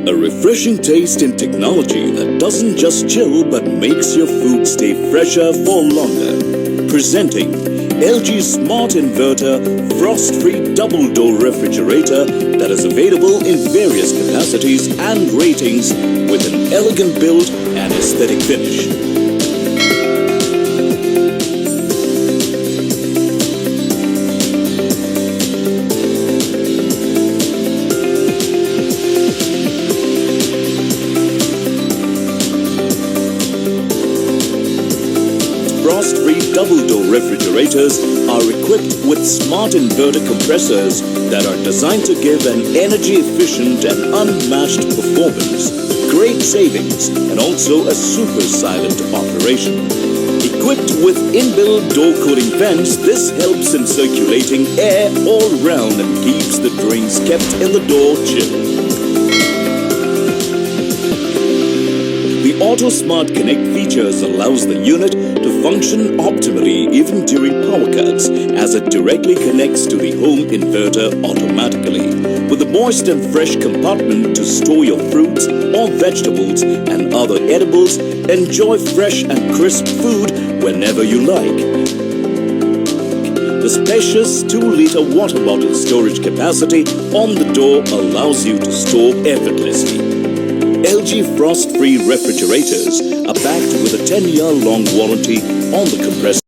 A refreshing taste in technology that doesn't just chill but makes your food stay fresher for longer. Presenting LG's Smart Inverter Frost-Free Double Door Refrigerator that is available in various capacities and ratings with an elegant build and aesthetic finish. Frost-free double-door refrigerators are equipped with smart inverter compressors that are designed to give an energy-efficient and unmatched performance, great savings, and also a super silent operation. Equipped with inbuilt door cooling vents, this helps in circulating air all around and keeps the drinks kept in the door chilled. The Auto Smart Connect features allows the unit to function optimally even during power cuts, as it directly connects to the home inverter automatically, with a moist and fresh compartment to store your fruits or vegetables and other edibles. Enjoy fresh and crisp food whenever you like. The spacious 2-liter water bottle storage capacity on the door allows you to store effortlessly. LG Frost-Free refrigerators are backed with a 10-year long warranty on the compressor